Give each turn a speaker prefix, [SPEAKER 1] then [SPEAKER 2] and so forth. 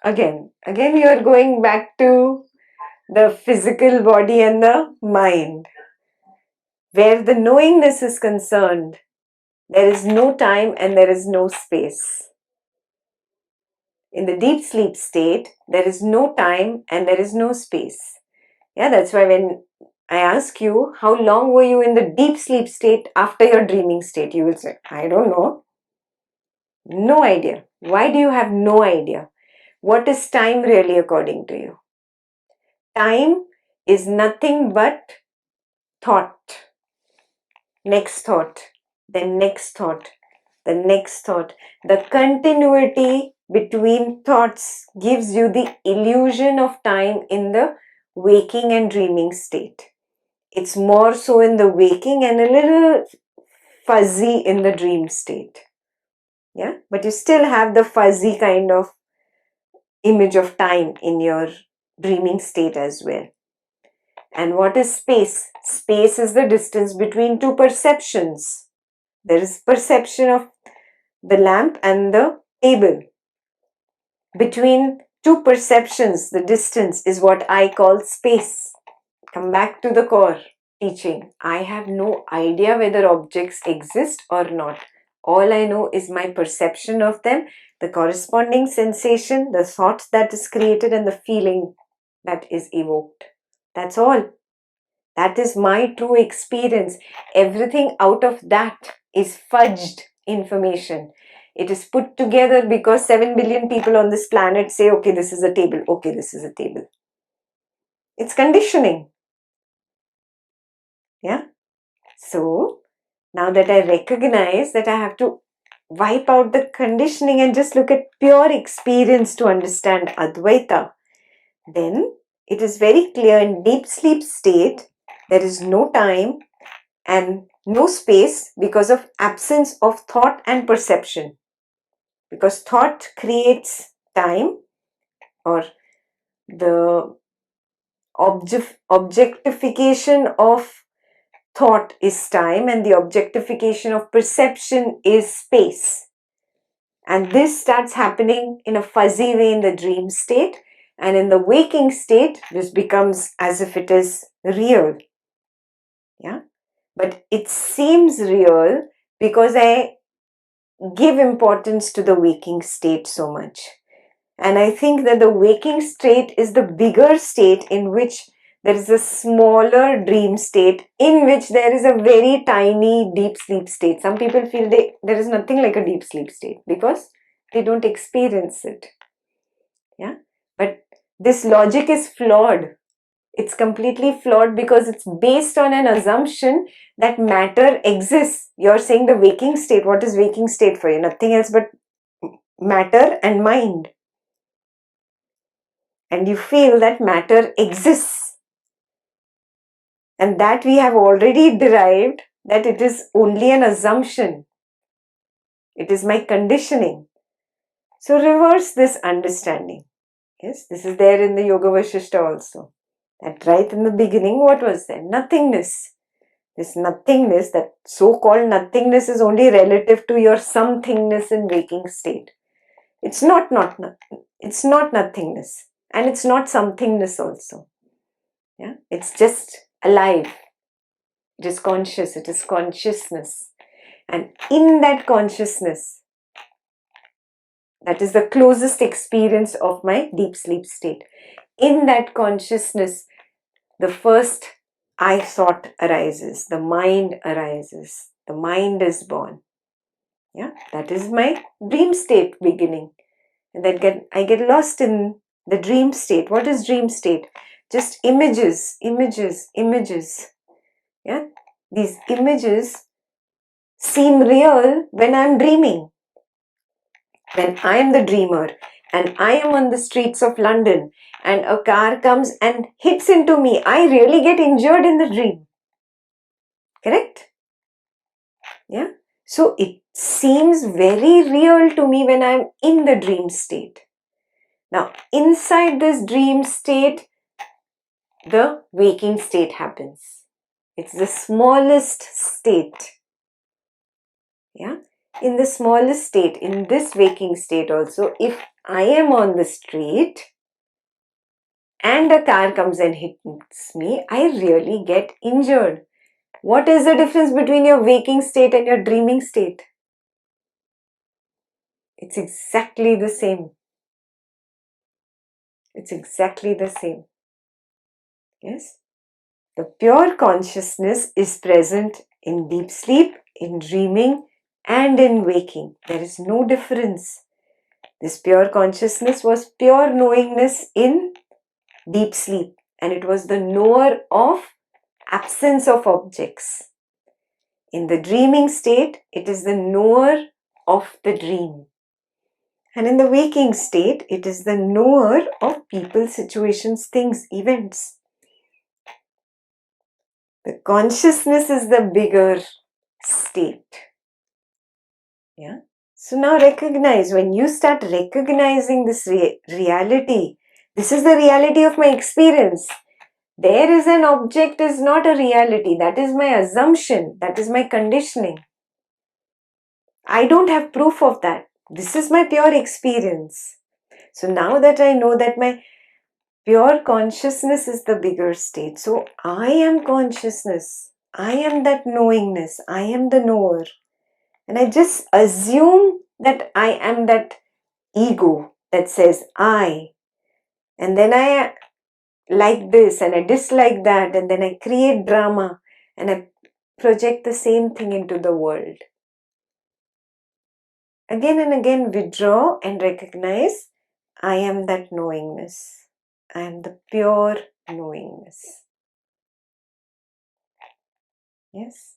[SPEAKER 1] Again you are going back to the physical body and the mind. Where the knowingness is concerned, there is no time and there is no space. In the deep sleep state, there is no time and there is no space. Yeah, that's why when I ask you, how long were you in the deep sleep state after your dreaming state? You will say, I don't know. No idea. Why do you have no idea? What is time really according to you? Time is nothing but thought. Next thought, then next thought, the next thought. The continuity between thoughts gives you the illusion of time in the waking and dreaming state. It's more so in the waking and a little fuzzy in the dream state. Yeah, but you still have the fuzzy kind of image of time in your dreaming state as well. And what is space? Space is the distance between two perceptions. There is perception of the lamp and the table. Between two perceptions, the distance is what I call space. Come back to the core teaching. I have no idea whether objects exist or not. All I know is my perception of them, the corresponding sensation, the thought that is created, and the feeling that is evoked. That's all. That is my true experience. Everything out of that is fudged information. It is put together because 7 billion people on this planet say, okay, this is a table. Okay, this is a table. It's conditioning. Yeah. So now that I recognize that I have to wipe out the conditioning and just look at pure experience to understand Advaita, then it is very clear in deep sleep state, there is no time and no space because of absence of thought and perception. Because thought creates time, or the objectification of thought is time and the objectification of perception is space. And this starts happening in a fuzzy way in the dream state, and in the waking state this becomes as if it is real. Yeah, but it seems real because I give importance to the waking state so much. And I think that the waking state is the bigger state in which there is a smaller dream state in which there is a very tiny deep sleep state. Some people feel there is nothing like a deep sleep state because they don't experience it. Yeah, but this logic is flawed. It's completely flawed because it's based on an assumption that matter exists. You're saying the waking state. What is waking state for you? Nothing else but matter and mind. And you feel that matter exists. And that we have already derived that it is only an assumption. It is my conditioning. So reverse this understanding. Yes, this is there in the Yoga Vashishta also. That right in the beginning, what was there? Nothingness. This nothingness, that so-called nothingness, is only relative to your somethingness in waking state. It's not it's not nothingness, and it's not somethingness also. Yeah, it's just alive. It is conscious. It is consciousness, and in that consciousness, that is the closest experience of my deep sleep state. In that consciousness, the first I thought arises, the mind arises, the mind is born. Yeah, that is my dream state beginning. And then I get lost in the dream state. What is dream state? Just images, images, images. Yeah, these images seem real when I'm dreaming. When I am the dreamer and I am on the streets of London and a car comes and hits into me, I really get injured in the dream. Correct? Yeah. So it seems very real to me when I'm in the dream state. Now, inside this dream state, the waking state happens. It's the smallest state. Yeah. in the smallest state, in this waking state also, if I am on the street and a car comes and hits me, I really get injured. What is the difference between your waking state and your dreaming state? It's exactly the same. It's exactly the same. Yes? The pure consciousness is present in deep sleep, in dreaming, and in waking. There is no difference. This pure consciousness was pure knowingness in deep sleep, and it was the knower of absence of objects. In the dreaming state, it is the knower of the dream. And in the waking state, it is the knower of people, situations, things, events. The consciousness is the bigger state. Yeah. So now recognize, when you start recognizing this reality, this is the reality of my experience. There is an object is not a reality. That is my assumption. That is my conditioning. I don't have proof of that. This is my pure experience. So now that I know that my pure consciousness is the bigger state. So I am consciousness. I am that knowingness. I am the knower. And I just assume that I am that ego that says I. And then I like this and I dislike that. And then I create drama and I project the same thing into the world. Again and again withdraw and recognize I am that knowingness. I am the pure knowingness. Yes.